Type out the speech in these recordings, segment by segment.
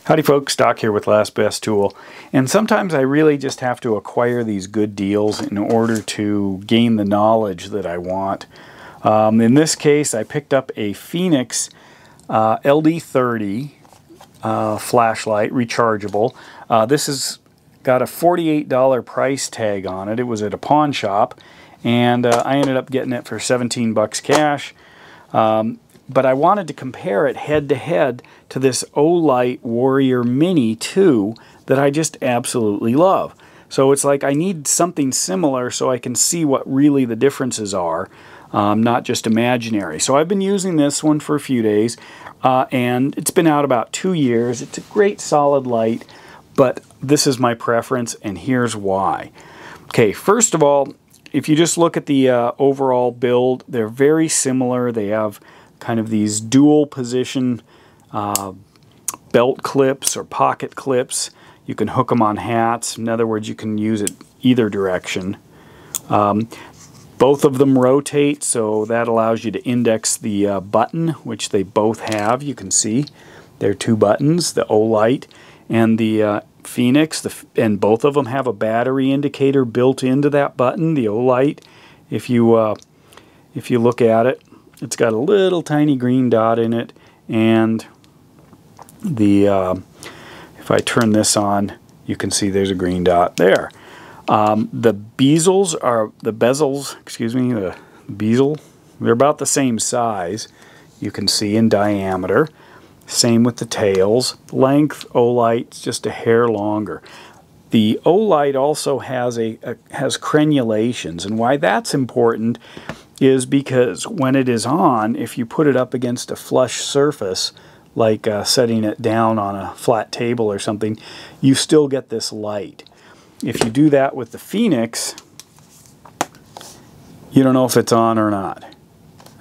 Howdy folks, Doc here with Last Best Tool. And sometimes I really just have to acquire these good deals in order to gain the knowledge that I want. In this case, I picked up a Fenix LD30 flashlight, rechargeable. This has got a $48 price tag on it. It was at a pawn shop, and I ended up getting it for 17 bucks cash. But I wanted to compare it head-to-head to this Olight Warrior Mini 2 that I just absolutely love. So it's like I need something similar so I can see what really the differences are, not just imaginary. So I've been using this one for a few days, and it's been out about 2 years. It's a great solid light, but this is my preference, and here's why. Okay, first of all, if you just look at the overall build, they're very similar. They have kind of these dual position belt clips or pocket clips. You can hook them on hats. In other words, you can use it either direction. Both of them rotate, so that allows you to index the button, which they both have. You can see there are two buttons, the Olight and the Fenix, and both of them have a battery indicator built into that button, the Olight. If you look at it, it's got a little tiny green dot in it, and if I turn this on, you can see there's a green dot there. The bezels, they're about the same size, you can see, in diameter. Same with the tails. Length, Olight's just a hair longer. The Olight also has crenulations, and why that's important is because when it is on, if you put it up against a flush surface, like setting it down on a flat table or something, you still get this light. If you do that with the Fenix, you don't know if it's on or not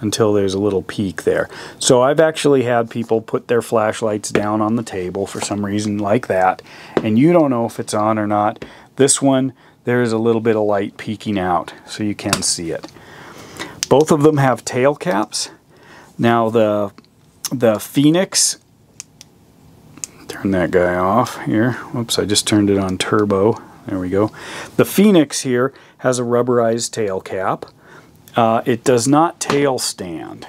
until there's a little peak there. So I've actually had people put their flashlights down on the table for some reason like that, and you don't know if it's on or not. This one, there's a little bit of light peeking out, so you can see it. Both of them have tail caps. Now the Fenix, turn that guy off here. Whoops, I just turned it on turbo. There we go. The Fenix here has a rubberized tail cap. It does not tail stand.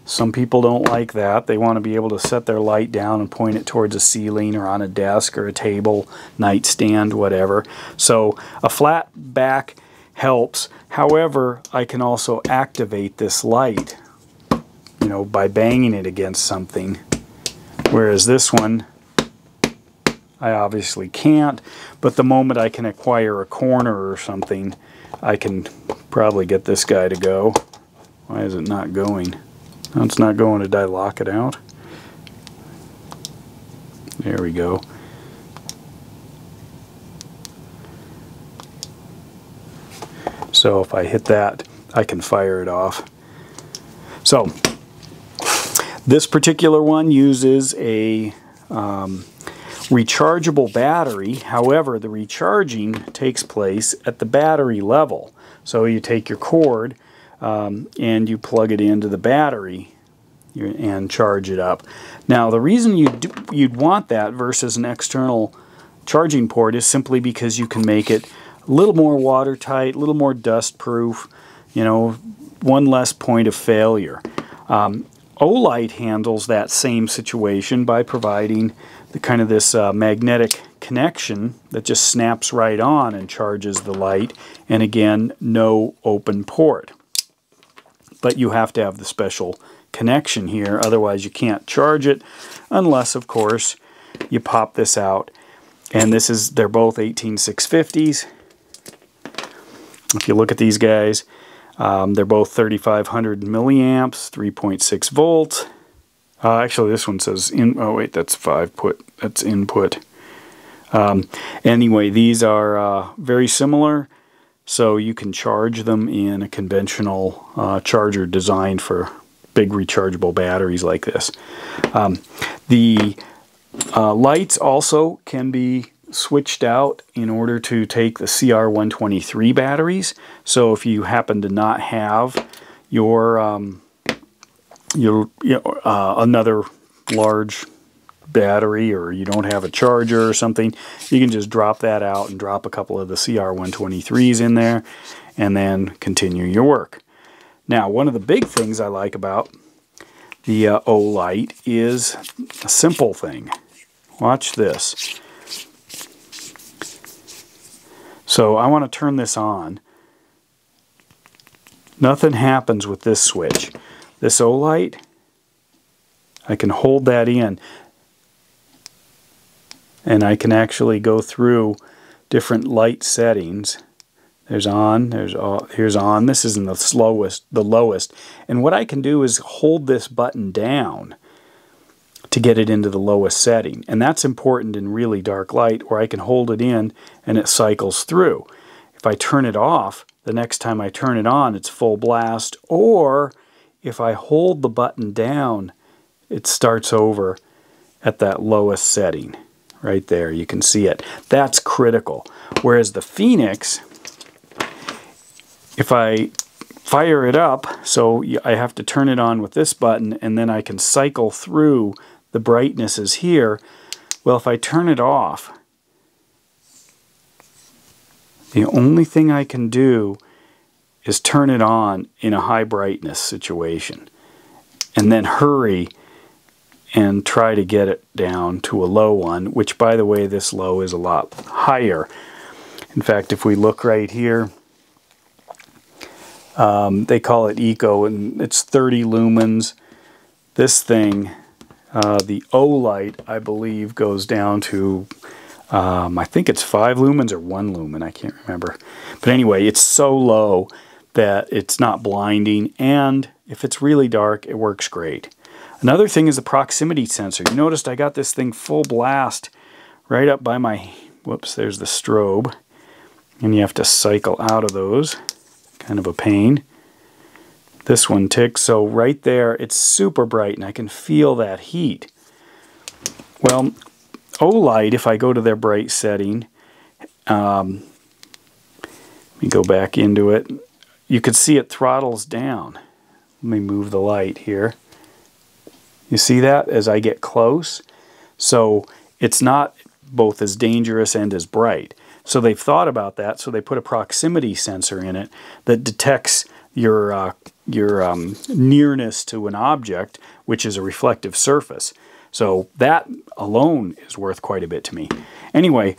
Some people don't like that. They want to be able to set their light down and point it towards a ceiling or on a desk or a table, nightstand, whatever. So a flat back helps. However, I can also activate this light, you know, by banging it against something. Whereas this one, I obviously can't, but the moment I can acquire a corner or something, I can probably get this guy to go. Why is it not going? No, it's not going. Did I lock it out? There we go. So if I hit that, I can fire it off. So this particular one uses a rechargeable battery. However, the recharging takes place at the battery level. So you take your cord and you plug it into the battery and charge it up. Now, the reason you'd want that versus an external charging port is simply because you can make it a little more watertight, a little more dust proof, you know, one less point of failure. Olight handles that same situation by providing the kind of this magnetic connection that just snaps right on and charges the light, and again, no open port. But you have to have the special connection here, otherwise you can't charge it unless, of course, you pop this out. And they're both 18650s. If you look at these guys, they're both 3500 milliamps, 3.6 volts. Actually, this one says oh wait, that's that's input. Anyway, these are very similar, so you can charge them in a conventional charger designed for big rechargeable batteries like this. The lights also can be switched out in order to take the CR123 batteries. So if you happen to not have your another large battery or you don't have a charger or something, you can just drop that out and drop a couple of the CR123s in there and then continue your work. Now, one of the big things I like about the Olight is a simple thing. Watch this. So I want to turn this on. Nothing happens with this switch. This Olight, I can hold that in and I can actually go through different light settings. There's on, here's on. This is in the lowest. And what I can do is hold this button down to get it into the lowest setting. And that's important in really dark light, where I can hold it in and it cycles through. If I turn it off, the next time I turn it on, it's full blast. Or if I hold the button down, it starts over at that lowest setting. Right there, you can see it. That's critical. Whereas the Fenix, if I fire it up, so I have to turn it on with this button, and then I can cycle through the brightnesses here. Well, if I turn it off, the only thing I can do is turn it on in a high brightness situation, and then hurry and try to get it down to a low one, which, by the way, this low is a lot higher. In fact, if we look right here, they call it Eco, and it's 30 lumens. This thing, the Olight, I believe, goes down to, I think it's 5 lumens or 1 lumen, I can't remember. But anyway, it's so low that it's not blinding, and if it's really dark, it works great. Another thing is the proximity sensor. You noticed I got this thing full blast right up by my, whoops, there's the strobe. And you have to cycle out of those. Kind of a pain. This one ticks, so right there, it's super bright and I can feel that heat. Well, Olight, if I go to their bright setting, let me go back into it, you can see it throttles down. Let me move the light here. You see that as I get close? So it's not both as dangerous and as bright. So they've thought about that, so they put a proximity sensor in it that detects your nearness to an object, which is a reflective surface. So that alone is worth quite a bit to me. Anyway,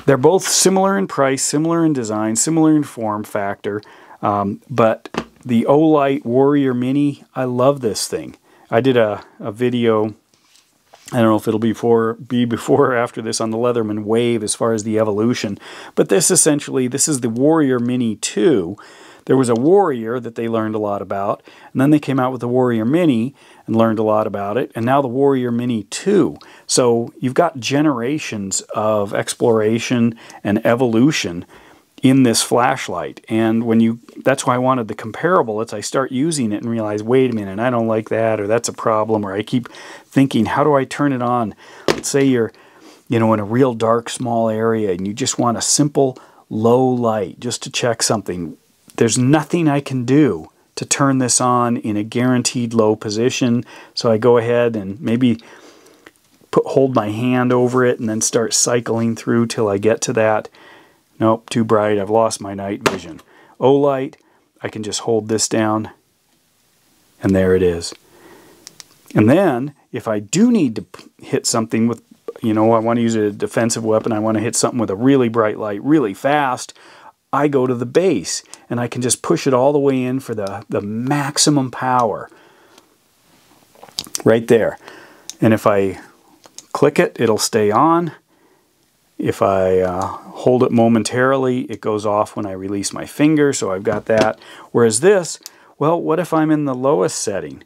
they're both similar in price, similar in design, similar in form factor, but the Olight Warrior Mini, I love this thing. I did a video, I don't know if it'll be before or after this, on the Leatherman Wave as far as the evolution. But this essentially, this is the Warrior Mini 2. There was a Warrior that they learned a lot about, and then they came out with the Warrior Mini and learned a lot about it, and now the Warrior Mini 2. So you've got generations of exploration and evolution in this flashlight. And when that's why I wanted the comparable. It's I start using it and realize, wait a minute, I don't like that, or that's a problem, or I keep thinking, how do I turn it on? Let's say you're, in a real dark, small area and you just want a simple low light just to check something. There's nothing I can do to turn this on in a guaranteed low position. So I go ahead and maybe hold my hand over it and then start cycling through till I get to that. Nope, too bright, I've lost my night vision. Olight, I can just hold this down, and there it is. And then, if I do need to hit something with, I want to use a defensive weapon, I want to hit something with a really bright light really fast, I go to the base, and I can just push it all the way in for the maximum power. Right there. And if I click it, it'll stay on. If I hold it momentarily, it goes off when I release my finger, so I've got that. Whereas this, well, what if I'm in the lowest setting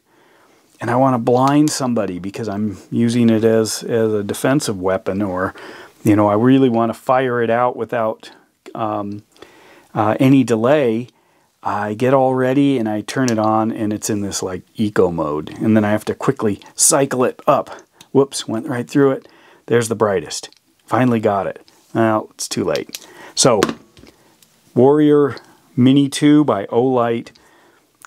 and I want to blind somebody because I'm using it as a defensive weapon, or, I really want to fire it out without any delay. I get all ready and I turn it on and it's in this like eco mode. And then I have to quickly cycle it up. Whoops, went right through it. There's the brightest. Finally got it. Well, it's too late. So, Warrior Mini 2 by Olight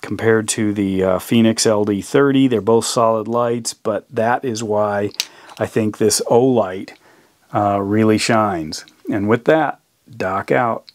compared to the Fenix LD30. They're both solid lights, but that is why I think this Olight really shines. And with that, Doc out.